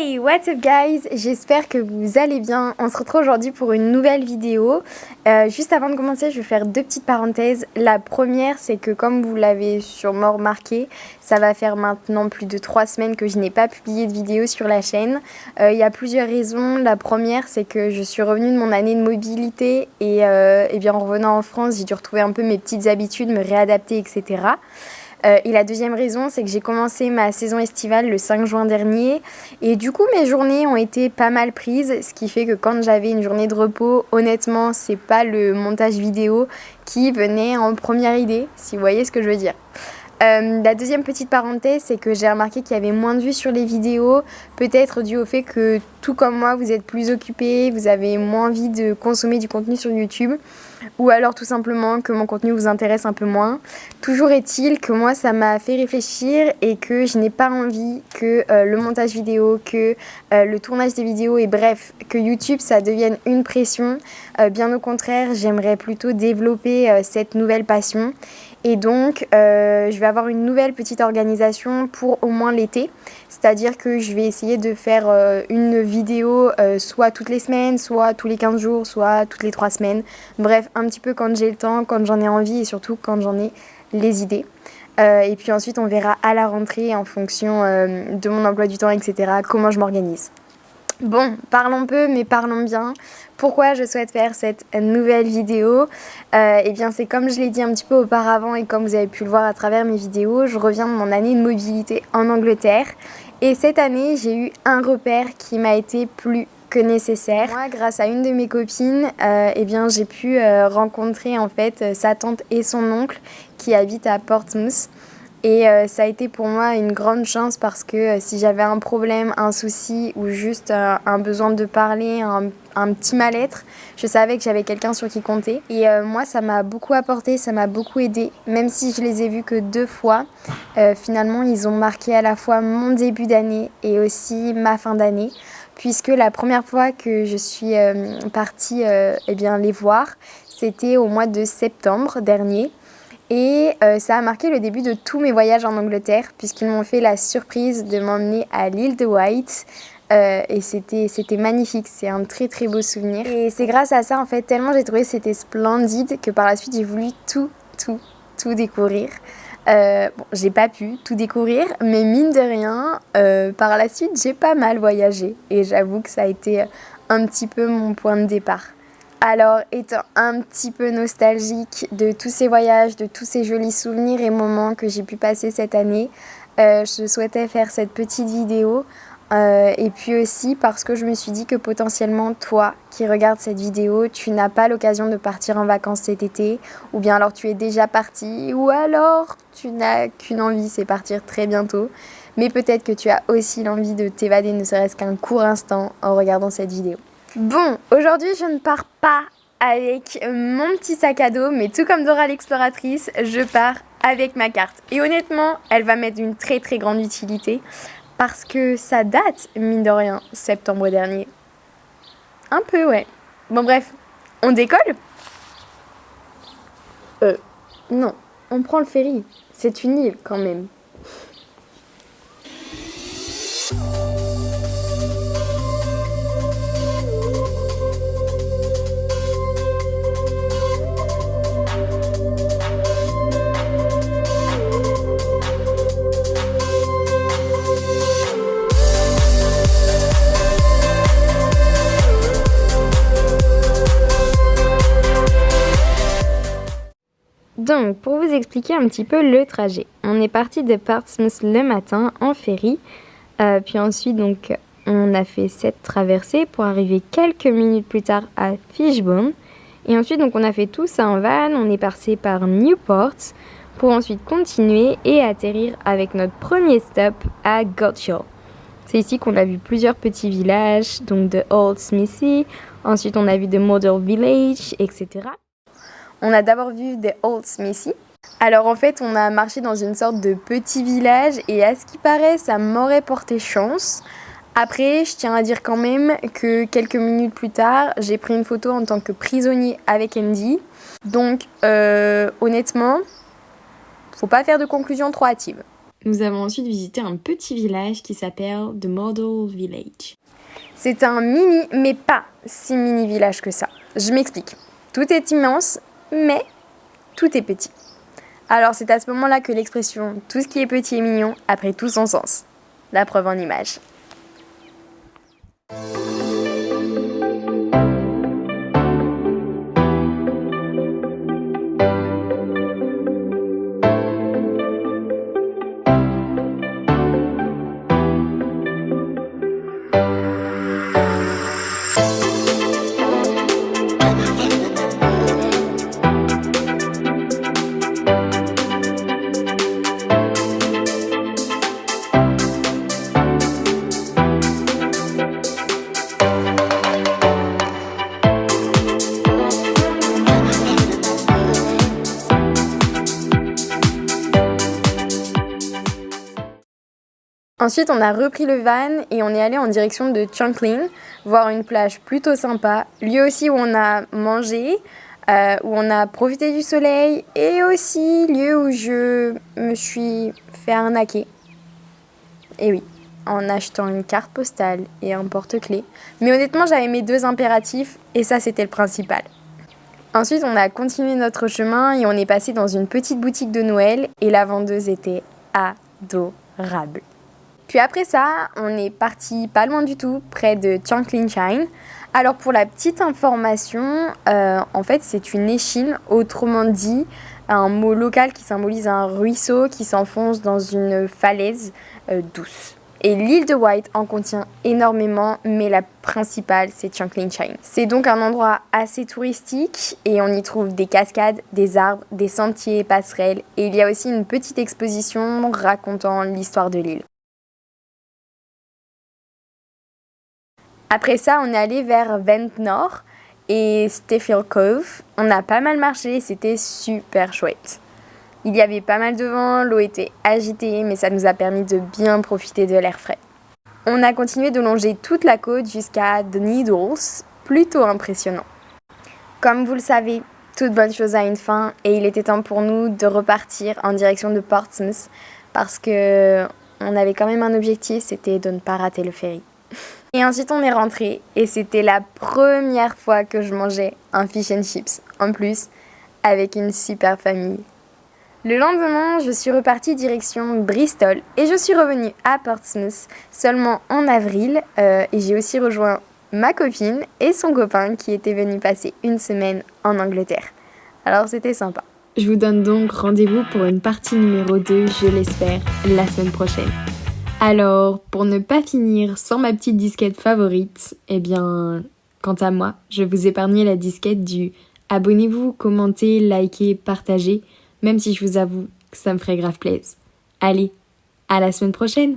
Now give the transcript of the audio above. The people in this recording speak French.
Hey, what's up guys? J'espère que vous allez bien. On se retrouve aujourd'hui pour une nouvelle vidéo. Juste avant de commencer, je vais faire deux petites parenthèses. La première, c'est que comme vous l'avez sûrement remarqué, ça va faire maintenant plus de 3 semaines que je n'ai pas publié de vidéo sur la chaîne. Il y a plusieurs raisons. La première, c'est que je suis revenue de mon année de mobilité et bien en revenant en France, j'ai dû retrouver un peu mes petites habitudes, me réadapter, etc. Et la deuxième raison, c'est que j'ai commencé ma saison estivale le 5 juin dernier et du coup mes journées ont été pas mal prises, ce qui fait que quand j'avais une journée de repos, honnêtement c'est pas le montage vidéo qui venait en première idée, si vous voyez ce que je veux dire. La deuxième petite parenthèse, c'est que j'ai remarqué qu'il y avait moins de vues sur les vidéos, peut-être dû au fait que tout comme moi vous êtes plus occupés, vous avez moins envie de consommer du contenu sur YouTube, ou alors tout simplement que mon contenu vous intéresse un peu moins. Toujours est-il que moi ça m'a fait réfléchir et que je n'ai pas envie que le montage vidéo, que le tournage des vidéos et bref, que YouTube ça devienne une pression. Bien au contraire, j'aimerais plutôt développer cette nouvelle passion. Et donc, je vais avoir une nouvelle petite organisation pour au moins l'été. C'est-à-dire que je vais essayer de faire une vidéo soit toutes les semaines, soit tous les 15 jours, soit toutes les 3 semaines. Bref, un petit peu quand j'ai le temps, quand j'en ai envie et surtout quand j'en ai les idées. Et puis ensuite, on verra à la rentrée en fonction de mon emploi du temps, etc., comment je m'organise. Bon, parlons peu, mais parlons bien. Pourquoi je souhaite faire cette nouvelle vidéo? Eh bien, c'est comme je l'ai dit un petit peu auparavant et comme vous avez pu le voir à travers mes vidéos, je reviens de mon année de mobilité en Angleterre. Et cette année, j'ai eu un repère qui m'a été plus que nécessaire. Moi, grâce à une de mes copines, eh bien, j'ai pu rencontrer en fait sa tante et son oncle qui habitent à Portsmouth. Et ça a été pour moi une grande chance parce que si j'avais un problème, un souci ou juste un besoin de parler, un petit mal-être, je savais que j'avais quelqu'un sur qui compter. Et moi, ça m'a beaucoup apporté, ça m'a beaucoup aidé. Même si je les ai vus que 2 fois, finalement, ils ont marqué à la fois mon début d'année et aussi ma fin d'année. Puisque la première fois que je suis partie eh bien, les voir, c'était au mois de septembre dernier. Et ça a marqué le début de tous mes voyages en Angleterre, puisqu'ils m'ont fait la surprise de m'emmener à l'île de Wight. Et c'était magnifique, c'est un très très beau souvenir. Et c'est grâce à ça, en fait, tellement j'ai trouvé que c'était splendide que par la suite j'ai voulu tout découvrir. Bon, j'ai pas pu tout découvrir, mais mine de rien, par la suite j'ai pas mal voyagé. Et j'avoue que ça a été un petit peu mon point de départ. Alors, étant un petit peu nostalgique de tous ces voyages, de tous ces jolis souvenirs et moments que j'ai pu passer cette année, je souhaitais faire cette petite vidéo. Et puis aussi parce que je me suis dit que potentiellement, toi qui regardes cette vidéo, tu n'as pas l'occasion de partir en vacances cet été, ou bien alors tu es déjà parti, ou alors tu n'as qu'une envie, c'est partir très bientôt. Mais peut-être que tu as aussi l'envie de t'évader, ne serait-ce qu'un court instant, en regardant cette vidéo. Bon, aujourd'hui je ne pars pas avec mon petit sac à dos, mais tout comme Dora l'exploratrice, je pars avec ma carte. Et honnêtement, elle va m'être d'une très très grande utilité parce que ça date, mine de rien, septembre dernier. Un peu, ouais. Bon bref, on décolle? Non, on prend le ferry. C'est une île quand même. Donc, pour vous expliquer un petit peu le trajet, on est parti de Portsmouth le matin en ferry, puis ensuite donc on a fait cette traversée pour arriver quelques minutes plus tard à Fishbone, et ensuite donc on a fait tout ça en van, on est passé par Newport pour ensuite continuer et atterrir avec notre premier stop à Godshaw. C'est ici qu'on a vu plusieurs petits villages, donc de Old Smithy, ensuite on a vu The Model Village, etc. On a d'abord vu The Old Smithy. Alors en fait, on a marché dans une sorte de petit village et à ce qui paraît, ça m'aurait porté chance. Après, je tiens à dire quand même que quelques minutes plus tard, j'ai pris une photo en tant que prisonnier avec Andy. Donc honnêtement, faut pas faire de conclusion trop hâtive. Nous avons ensuite visité un petit village qui s'appelle The Model Village. C'est un mini, mais pas si mini village que ça. Je m'explique. Tout est immense, mais tout est petit. Alors c'est à ce moment-là que l'expression « tout ce qui est petit et mignon » a pris tout son sens. La preuve en image. Ensuite, on a repris le van et on est allé en direction de Chongqing, voir une plage plutôt sympa, lieu aussi où on a mangé, où on a profité du soleil et aussi lieu où je me suis fait arnaquer. Et oui, en achetant une carte postale et un porte-clés. Mais honnêtement, j'avais mes 2 impératifs et ça, c'était le principal. Ensuite, on a continué notre chemin et on est passé dans une petite boutique de Noël et la vendeuse était adorable. Puis après ça, on est parti pas loin du tout, près de Chongqing. Alors pour la petite information, en fait c'est une échine, autrement dit un mot local qui symbolise un ruisseau qui s'enfonce dans une falaise douce. Et l'île de Wight en contient énormément, mais la principale c'est Chongqing. C'est donc un endroit assez touristique et on y trouve des cascades, des arbres, des sentiers, passerelles et il y a aussi une petite exposition racontant l'histoire de l'île. Après ça, on est allé vers Ventnor et Staffield Cove. On a pas mal marché, c'était super chouette. Il y avait pas mal de vent, l'eau était agitée, mais ça nous a permis de bien profiter de l'air frais. On a continué de longer toute la côte jusqu'à The Needles, plutôt impressionnant. Comme vous le savez, toute bonne chose a une fin et il était temps pour nous de repartir en direction de Portsmouth parce que on avait quand même un objectif, c'était de ne pas rater le ferry. Et ensuite on est rentré et c'était la première fois que je mangeais un fish and chips, en plus avec une super famille. Le lendemain, je suis repartie direction Bristol et je suis revenue à Portsmouth seulement en avril et j'ai aussi rejoint ma copine et son copain qui étaient venus passer une semaine en Angleterre. Alors c'était sympa. Je vous donne donc rendez-vous pour une partie numéro 2, je l'espère, la semaine prochaine. Alors, pour ne pas finir sans ma petite disquette favorite, eh bien, quant à moi, je vous épargnais la disquette du abonnez-vous, commentez, likez, partagez, même si je vous avoue que ça me ferait grave plaisir. Allez, à la semaine prochaine!